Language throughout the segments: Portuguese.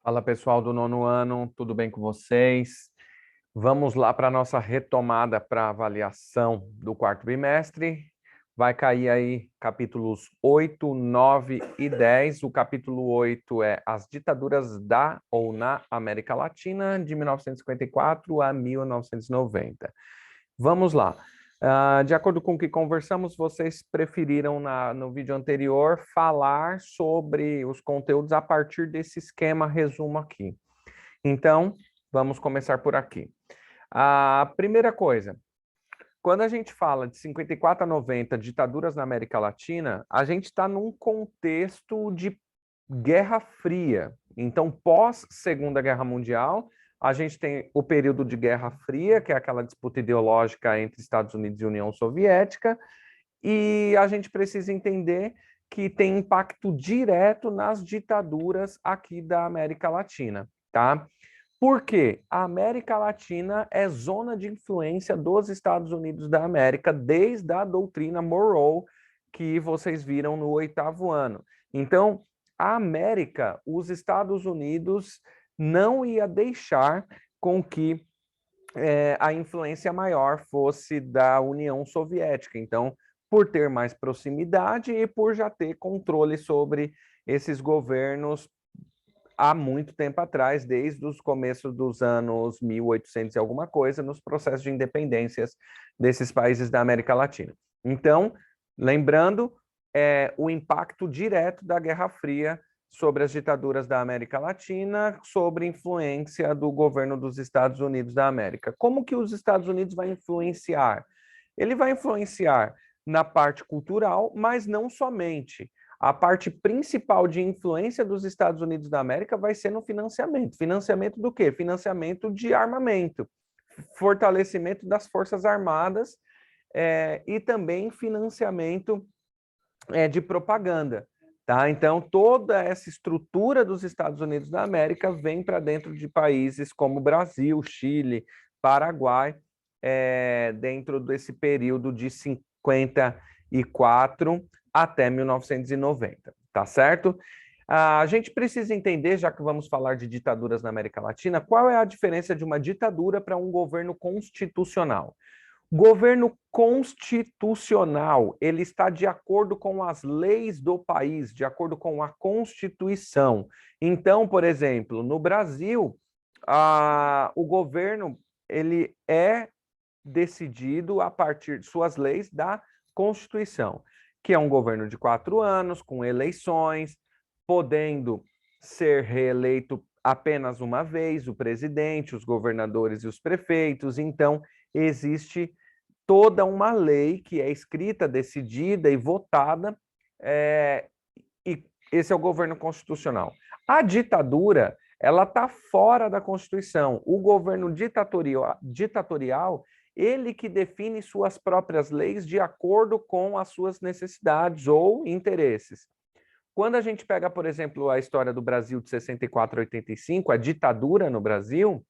Fala pessoal do nono ano, tudo bem com vocês? Vamos lá para a nossa retomada para avaliação do quarto bimestre. Vai cair aí capítulos 8, 9 e 10. O capítulo 8 é As Ditaduras da ou na América Latina, de 1954 a 1990. Vamos lá. De acordo com o que conversamos, vocês preferiram no vídeo anterior falar sobre os conteúdos a partir desse esquema resumo aqui. Então, vamos começar por aqui. A primeira coisa, quando a gente fala de 54 a 90 ditaduras na América Latina, a gente está num contexto de Guerra Fria. Então, pós Segunda Guerra Mundial, a gente tem o período de Guerra Fria, que é aquela disputa ideológica entre Estados Unidos e União Soviética, e a gente precisa entender que tem impacto direto nas ditaduras aqui da América Latina, tá? Por quê? A América Latina é zona de influência dos Estados Unidos da América desde a doutrina Monroe, que vocês viram no 8º ano. Então, a América, os Estados Unidos não ia deixar com que a influência maior fosse da União Soviética. Então, por ter mais proximidade e por já ter controle sobre esses governos há muito tempo atrás, desde os começos dos anos 1800 e alguma coisa, nos processos de independências desses países da América Latina. Então, lembrando, o impacto direto da Guerra Fria sobre as ditaduras da América Latina, sobre influência do governo dos Estados Unidos da América. Como que os Estados Unidos vai influenciar? Ele vai influenciar na parte cultural, mas não somente. A parte principal de influência dos Estados Unidos da América vai ser no financiamento. Financiamento do quê? Financiamento de armamento, fortalecimento das Forças Armadas e também financiamento de propaganda. Tá? Então, toda essa estrutura dos Estados Unidos da América vem para dentro de países como Brasil, Chile, Paraguai, dentro desse período de 54 até 1990, tá certo? A gente precisa entender, já que vamos falar de ditaduras na América Latina, qual é a diferença de uma ditadura para um governo constitucional. Governo constitucional, ele está de acordo com as leis do país, de acordo com a Constituição. Então, por exemplo, no Brasil, o governo ele é decidido a partir de suas leis da Constituição, que é um governo de 4 anos, com eleições, podendo ser reeleito apenas uma vez, o presidente, os governadores e os prefeitos. Então, existe toda uma lei que é escrita, decidida e votada, e esse é o governo constitucional. A ditadura, ela está fora da Constituição. O governo ditatorial, ele que define suas próprias leis de acordo com as suas necessidades ou interesses. Quando a gente pega, por exemplo, a história do Brasil de 64 a 85, a ditadura no Brasil,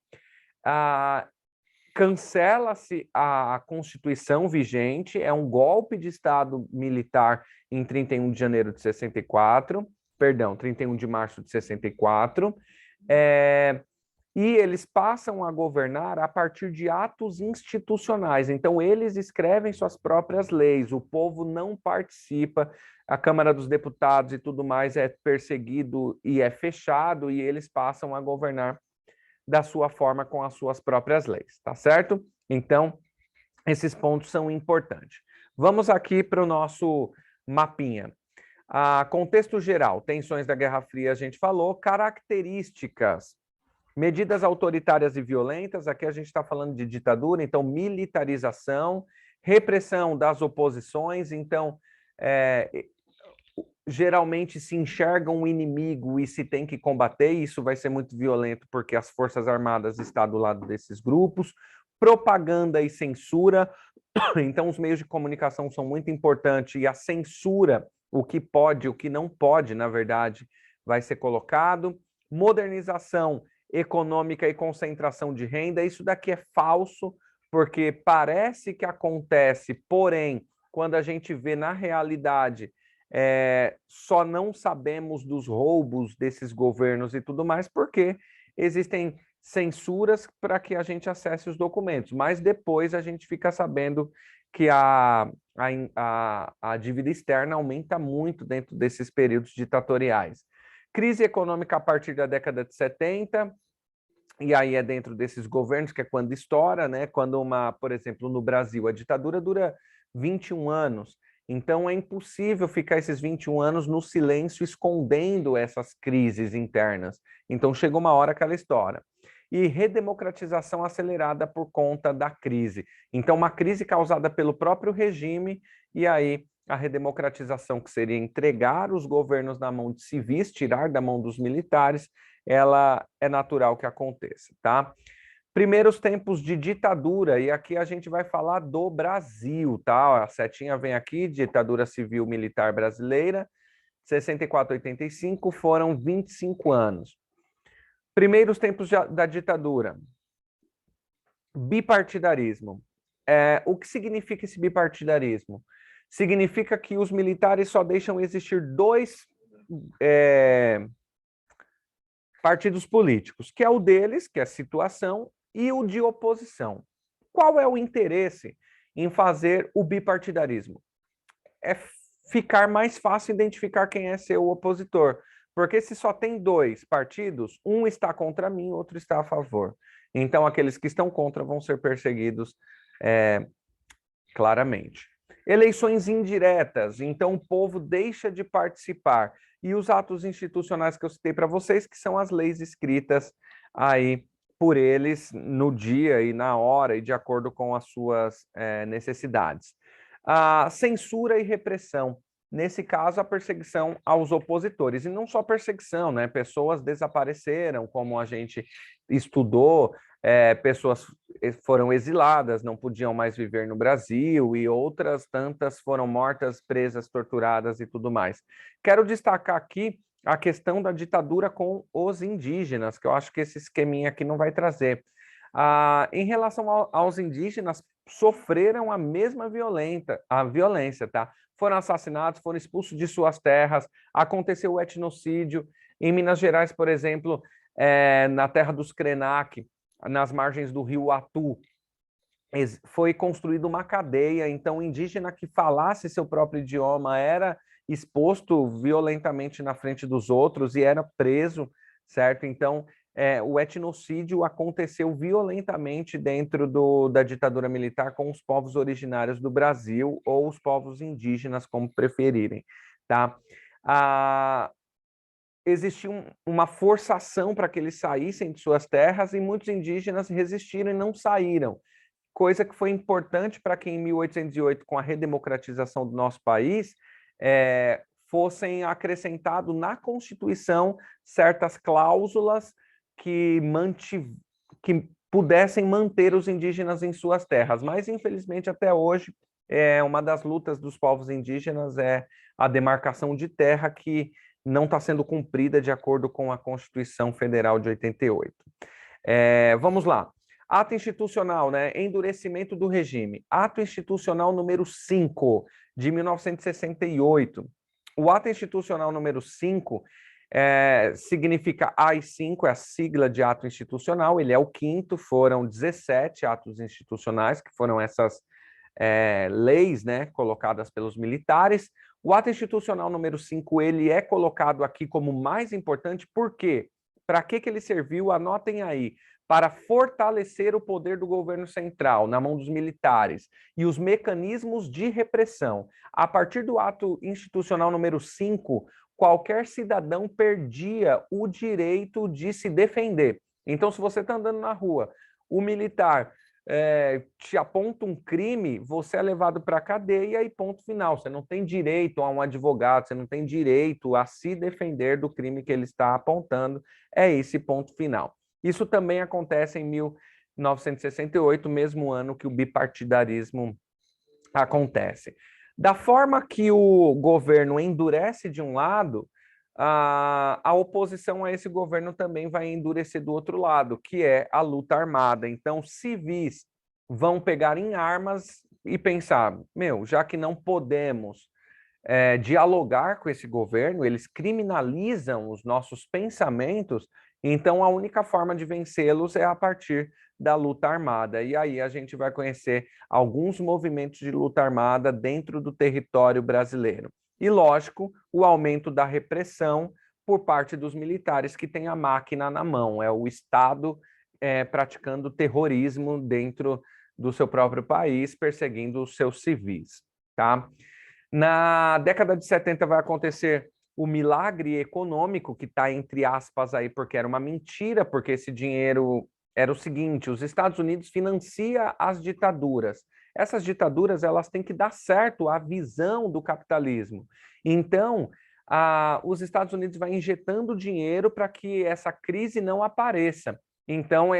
cancela-se a Constituição vigente, é um golpe de Estado militar em 31 de janeiro de 64, perdão, 31 de março de 64, e eles passam a governar a partir de atos institucionais. Então, eles escrevem suas próprias leis, o povo não participa, a Câmara dos Deputados e tudo mais é perseguido e é fechado, e eles passam a governar da sua forma com as suas próprias leis, tá certo? Então, esses pontos são importantes. Vamos aqui para o nosso mapinha. Contexto geral, tensões da Guerra Fria, a gente falou, características, medidas autoritárias e violentas, aqui a gente está falando de ditadura, então militarização, repressão das oposições, então geralmente se enxerga um inimigo e se tem que combater, isso vai ser muito violento porque as Forças Armadas estão do lado desses grupos, propaganda e censura, então os meios de comunicação são muito importantes e a censura, o que pode, o que não pode, na verdade, vai ser colocado, modernização econômica e concentração de renda, isso daqui é falso, porque parece que acontece, porém, quando a gente vê na realidade, Só não sabemos dos roubos desses governos e tudo mais, porque existem censuras para que a gente acesse os documentos, mas depois a gente fica sabendo que a dívida externa aumenta muito dentro desses períodos ditatoriais. Crise econômica a partir da década de 70, e aí é dentro desses governos que é quando estoura, né? Quando por exemplo, no Brasil, a ditadura dura 21 anos, então é impossível ficar esses 21 anos no silêncio, escondendo essas crises internas. Então chega uma hora que ela estoura. E redemocratização acelerada por conta da crise. Então, uma crise causada pelo próprio regime, e aí a redemocratização, que seria entregar os governos na mão de civis, tirar da mão dos militares, ela é natural que aconteça, tá? Primeiros tempos de ditadura, e aqui a gente vai falar do Brasil, tá? A setinha vem aqui, ditadura civil militar brasileira, 64 a 85, foram 25 anos. Primeiros tempos da ditadura, bipartidarismo. O que significa esse bipartidarismo? Significa que os militares só deixam existir dois partidos políticos, que é o deles, que é a situação, e o de oposição. Qual é o interesse em fazer o bipartidarismo? É ficar mais fácil identificar quem é seu opositor. Porque se só tem dois partidos, um está contra mim, outro está a favor. Então, aqueles que estão contra vão ser perseguidos claramente. Eleições indiretas, então o povo deixa de participar. E os atos institucionais que eu citei para vocês, que são as leis escritas aí por eles no dia e na hora e de acordo com as suas necessidades. A censura e repressão. Nesse caso, a perseguição aos opositores. E não só perseguição, né? Pessoas desapareceram, como a gente estudou, pessoas foram exiladas, não podiam mais viver no Brasil, e outras tantas foram mortas, presas, torturadas e tudo mais. Quero destacar aqui a questão da ditadura com os indígenas, que eu acho que esse esqueminha aqui não vai trazer. Em relação aos indígenas, sofreram a mesma violência, tá? Foram assassinados, foram expulsos de suas terras, aconteceu o etnocídio. Em Minas Gerais, por exemplo, na terra dos Krenak, nas margens do rio Atu, foi construída uma cadeia, então o indígena que falasse seu próprio idioma era exposto violentamente na frente dos outros e era preso, certo? Então, o etnocídio aconteceu violentamente dentro da ditadura militar com os povos originários do Brasil ou os povos indígenas, como preferirem, tá? Existiu uma forçação para que eles saíssem de suas terras e muitos indígenas resistiram e não saíram, coisa que foi importante para que em 1808, com a redemocratização do nosso país, fossem acrescentado na Constituição certas cláusulas que pudessem manter os indígenas em suas terras. Mas, infelizmente, até hoje, uma das lutas dos povos indígenas é a demarcação de terra, que não está sendo cumprida de acordo com a Constituição Federal de 88. Vamos lá. Ato institucional, né? Endurecimento do regime. Ato institucional número 5, de 1968. O ato institucional número 5 significa AI-5, é a sigla de ato institucional, ele é o quinto, foram 17 atos institucionais, que foram essas leis, né, colocadas pelos militares. O ato institucional número 5, ele é colocado aqui como mais importante, por quê? Para que ele serviu? Anotem aí. Para fortalecer o poder do governo central na mão dos militares e os mecanismos de repressão. A partir do ato institucional número 5, qualquer cidadão perdia o direito de se defender. Então, se você está andando na rua, o militar te aponta um crime, você é levado para a cadeia e ponto final. Você não tem direito a um advogado, você não tem direito a se defender do crime que ele está apontando. É esse ponto final. Isso também acontece em 1968, mesmo ano que o bipartidarismo acontece. Da forma que o governo endurece de um lado, a oposição a esse governo também vai endurecer do outro lado, que é a luta armada. Então, civis vão pegar em armas e pensar, já que não podemos dialogar com esse governo, eles criminalizam os nossos pensamentos, então a única forma de vencê-los é a partir da luta armada. E aí a gente vai conhecer alguns movimentos de luta armada dentro do território brasileiro. E, lógico, o aumento da repressão por parte dos militares que têm a máquina na mão, é o Estado praticando terrorismo dentro do seu próprio país, perseguindo os seus civis, tá? Na década de 70 vai acontecer o milagre econômico, que está entre aspas aí, porque era uma mentira, porque esse dinheiro era o seguinte: os Estados Unidos financia as ditaduras. Essas ditaduras elas têm que dar certo à visão do capitalismo. Então, os Estados Unidos vai injetando dinheiro para que essa crise não apareça. Então,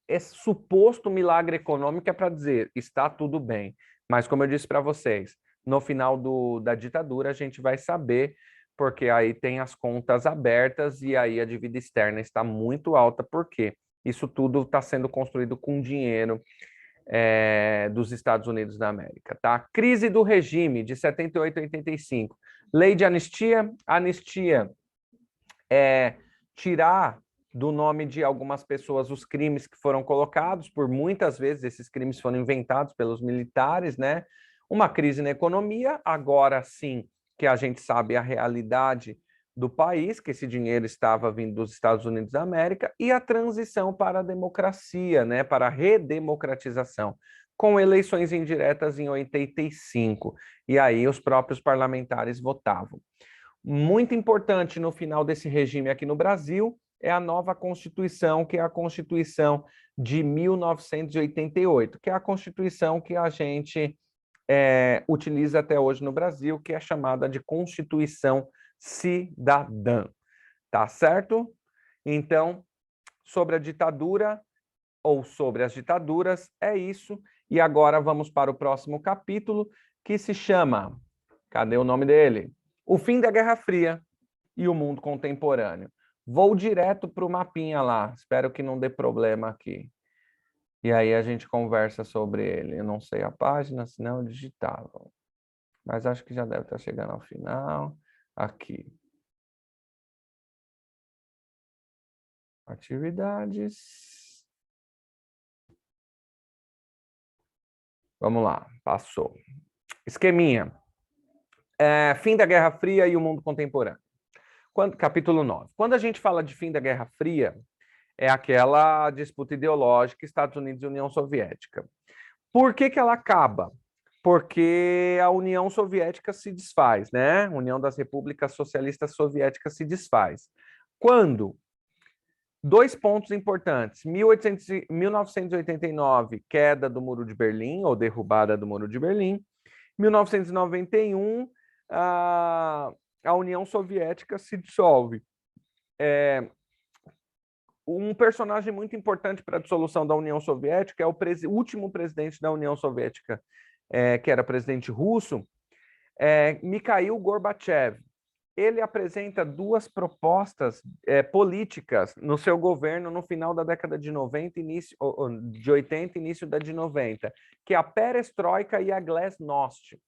esse suposto milagre econômico é para dizer, está tudo bem. Mas, como eu disse para vocês, no final da ditadura a gente vai saber, porque aí tem as contas abertas e aí a dívida externa está muito alta, porque isso tudo está sendo construído com dinheiro dos Estados Unidos da América. Tá? Crise do regime, de 78 a 85. Lei de anistia. Anistia é tirar do nome de algumas pessoas os crimes que foram colocados, por muitas vezes esses crimes foram inventados pelos militares, né? Uma crise na economia, agora sim que a gente sabe a realidade do país, que esse dinheiro estava vindo dos Estados Unidos da América, e a transição para a democracia, né? Para a redemocratização, com eleições indiretas em 85. E aí os próprios parlamentares votavam. Muito importante no final desse regime aqui no Brasil é a nova Constituição, que é a Constituição de 1988, que é a Constituição que a gente utiliza até hoje no Brasil, que é chamada de Constituição Cidadã. Tá certo? Então, sobre a ditadura ou sobre as ditaduras, é isso. E agora vamos para o próximo capítulo, que se chama... Cadê o nome dele? O fim da Guerra Fria e o mundo contemporâneo. Vou direto para o mapinha lá, espero que não dê problema aqui. E aí a gente conversa sobre ele. Eu não sei a página, senão eu digitava. Mas acho que já deve estar chegando ao final. Aqui. Atividades. Vamos lá, passou. Esqueminha. Fim da Guerra Fria e o mundo contemporâneo. Capítulo 9. Quando a gente fala de fim da Guerra Fria, é aquela disputa ideológica Estados Unidos e União Soviética. Por que ela acaba? Porque a União Soviética se desfaz, né? A União das Repúblicas Socialistas Soviéticas se desfaz. Quando? Dois pontos importantes. 1989, queda do Muro de Berlim, ou derrubada do Muro de Berlim. 1991, a União Soviética se dissolve. Um personagem muito importante para a dissolução da União Soviética é o último presidente da União Soviética, que era presidente russo, Mikhail Gorbachev. Ele apresenta duas propostas políticas no seu governo no final da década de 90, início de 80, início da de 90, que é a perestroika e a glasnost.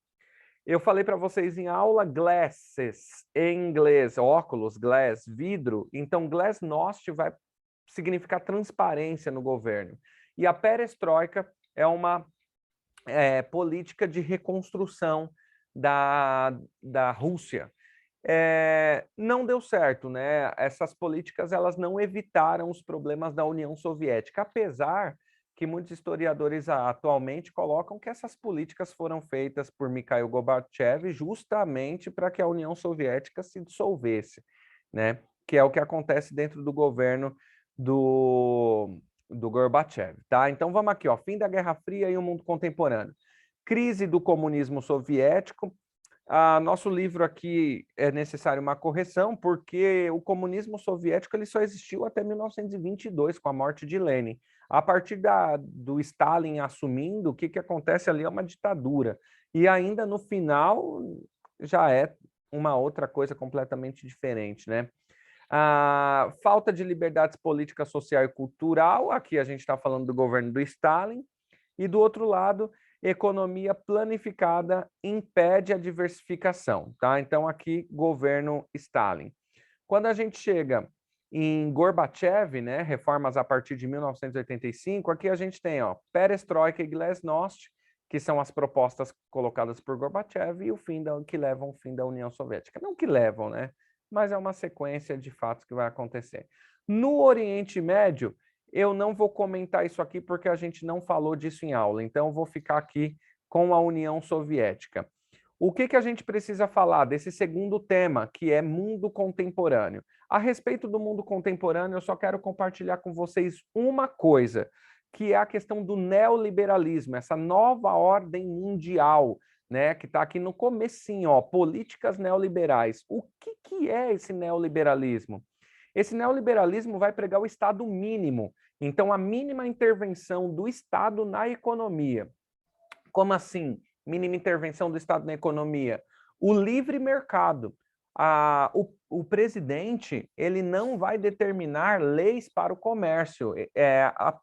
Eu falei para vocês em aula glasses, em inglês, óculos, glass, vidro. Então, glasnost vai significar transparência no governo. E a perestroika é uma política de reconstrução da Rússia. Não deu certo, né? Essas políticas elas não evitaram os problemas da União Soviética, apesar que muitos historiadores atualmente colocam que essas políticas foram feitas por Mikhail Gorbachev justamente para que a União Soviética se dissolvesse, né? Que é o que acontece dentro do governo do Gorbachev, tá? Então vamos aqui, ó, fim da Guerra Fria e o mundo contemporâneo. Crise do comunismo soviético. Nosso livro aqui é necessário uma correção, porque o comunismo soviético ele só existiu até 1922, com a morte de Lenin. A partir do Stalin assumindo, o que acontece ali é uma ditadura. E ainda no final já é uma outra coisa completamente diferente, né? A falta de liberdades política, social e cultural, aqui a gente está falando do governo do Stalin, e do outro lado economia planificada impede a diversificação, tá? Então, aqui, governo Stalin. Quando a gente chega em Gorbachev, né, reformas a partir de 1985, aqui a gente tem, ó, Perestroika e Glasnost, que são as propostas colocadas por Gorbachev e o fim que levam ao fim da União Soviética. Não que levam, né? Mas é uma sequência de fatos que vai acontecer. No Oriente Médio, eu não vou comentar isso aqui porque a gente não falou disso em aula, então eu vou ficar aqui com a União Soviética. O que a gente precisa falar desse segundo tema, que é mundo contemporâneo? A respeito do mundo contemporâneo, eu só quero compartilhar com vocês uma coisa, que é a questão do neoliberalismo, essa nova ordem mundial, né, que está aqui no comecinho, ó, políticas neoliberais. O que é esse neoliberalismo? Esse neoliberalismo vai pregar o Estado mínimo, então a mínima intervenção do Estado na economia. Como assim, mínima intervenção do Estado na economia? O livre mercado. O presidente ele não vai determinar leis para o comércio.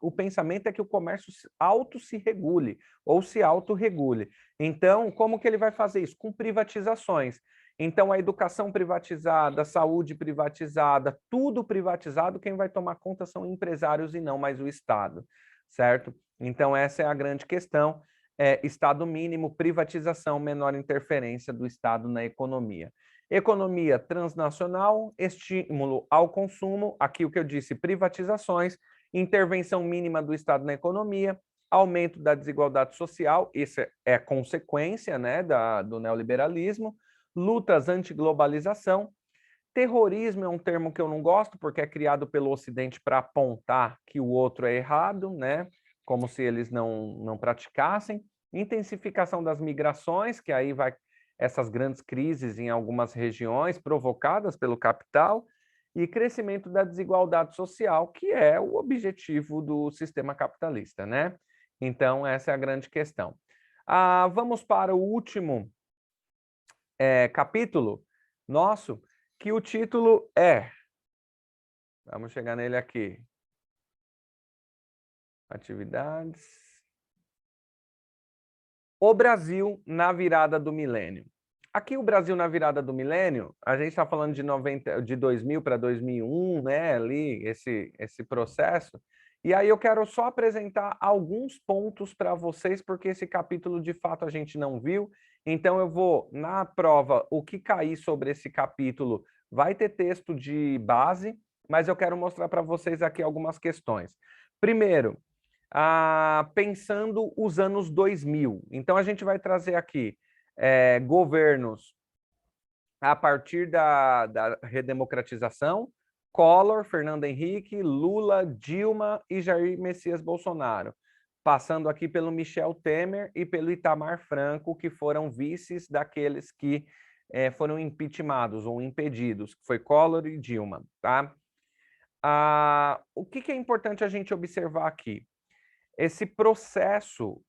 O pensamento é que o comércio auto se regule ou se autorregule. Então, como que ele vai fazer isso? Com privatizações. Então, a educação privatizada, a saúde privatizada, tudo privatizado, quem vai tomar conta são empresários e não mais o Estado, certo? Então, essa é a grande questão. Estado mínimo, privatização, menor interferência do Estado na economia. Economia transnacional, estímulo ao consumo, aqui o que eu disse, privatizações, intervenção mínima do Estado na economia, aumento da desigualdade social, isso é consequência, né, do neoliberalismo, lutas anti-globalização, terrorismo é um termo que eu não gosto, porque é criado pelo Ocidente para apontar que o outro é errado, né, como se eles não praticassem, intensificação das migrações, que aí vai essas grandes crises em algumas regiões provocadas pelo capital, e crescimento da desigualdade social, que é o objetivo do sistema capitalista, né? Então, essa é a grande questão. Vamos para o último capítulo nosso, que o título é... Vamos chegar nele aqui. Atividades... O Brasil na virada do milênio. Aqui o Brasil na virada do milênio, a gente está falando de 2000 para 2001, né, ali, esse processo, e aí eu quero só apresentar alguns pontos para vocês, porque esse capítulo de fato a gente não viu, então eu vou, na prova, o que cair sobre esse capítulo vai ter texto de base, mas eu quero mostrar para vocês aqui algumas questões. Primeiro, pensando os anos 2000. Então, a gente vai trazer aqui governos a partir da redemocratização, Collor, Fernando Henrique, Lula, Dilma e Jair Messias Bolsonaro, passando aqui pelo Michel Temer e pelo Itamar Franco, que foram vices daqueles que foram impeachmentados ou impedidos, que foi Collor e Dilma, tá? O que é importante a gente observar aqui? Esse processo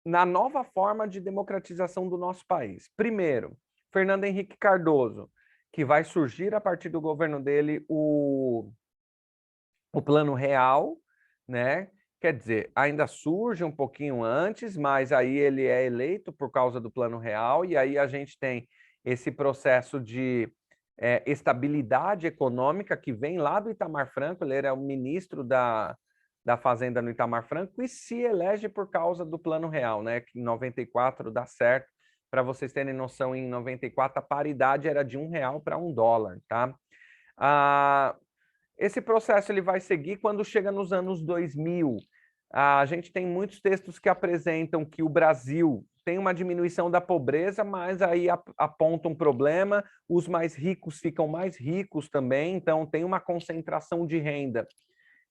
na nova forma de democratização do nosso país. Primeiro, Fernando Henrique Cardoso, que vai surgir a partir do governo dele o Plano Real, né? Quer dizer, ainda surge um pouquinho antes, mas aí ele é eleito por causa do Plano Real, e aí a gente tem esse processo de estabilidade econômica que vem lá do Itamar Franco, ele era o ministro da Fazenda no Itamar Franco e se elege por causa do Plano Real, né? Que em 94 dá certo. Para vocês terem noção, em 94 a paridade era de R$1 para $1, tá? Esse processo ele vai seguir quando chega nos anos 2000. A gente tem muitos textos que apresentam que o Brasil tem uma diminuição da pobreza, mas aí aponta um problema, os mais ricos ficam mais ricos também, então tem uma concentração de renda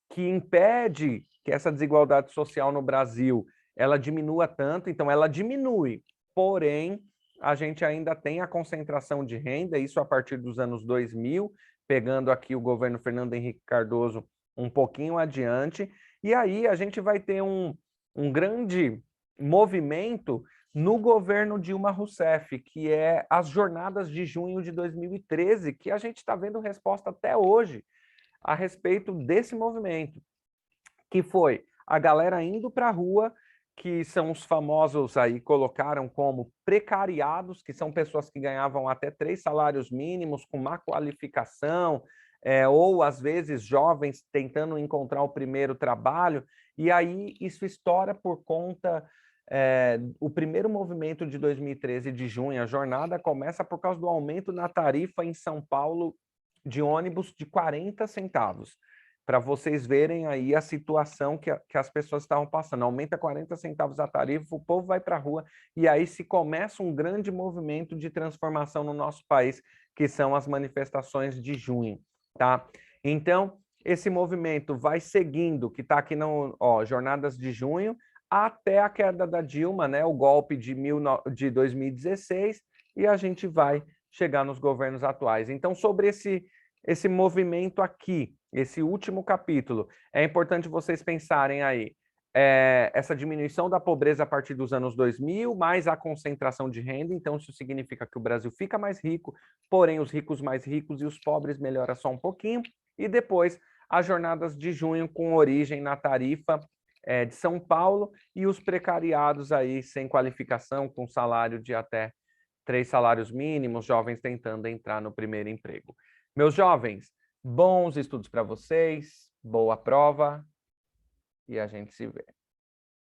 que impede que essa desigualdade social no Brasil ela diminua tanto, então ela diminui, porém a gente ainda tem a concentração de renda, isso a partir dos anos 2000, pegando aqui o governo Fernando Henrique Cardoso um pouquinho adiante, e aí a gente vai ter um grande movimento no governo Dilma Rousseff, que é as jornadas de junho de 2013, que a gente está vendo resposta até hoje a respeito desse movimento, que foi a galera indo para a rua, que são os famosos aí, colocaram como precariados, que são pessoas que ganhavam até 3 salários mínimos, com má qualificação, ou às vezes jovens tentando encontrar o primeiro trabalho, e aí isso estoura por conta... o primeiro movimento de 2013 de junho, a jornada começa por causa do aumento na tarifa em São Paulo de ônibus de 40 centavos. Para vocês verem aí a situação que as pessoas estavam passando. Aumenta 40 centavos a tarifa, o povo vai para a rua, e aí se começa um grande movimento de transformação no nosso país, que são as manifestações de junho, tá? Então, esse movimento vai seguindo, que está aqui no Jornadas de Junho, até a queda da Dilma, né, o golpe de 2016, e a gente vai chegar nos governos atuais. Então, sobre esse movimento aqui, esse último capítulo, é importante vocês pensarem aí, essa diminuição da pobreza a partir dos anos 2000, mais a concentração de renda, então isso significa que o Brasil fica mais rico, porém os ricos mais ricos e os pobres melhora só um pouquinho, e depois as jornadas de junho com origem na tarifa de São Paulo e os precariados aí sem qualificação, com salário de até 3 salários mínimos, jovens tentando entrar no primeiro emprego. Meus jovens, bons estudos para vocês, boa prova e a gente se vê.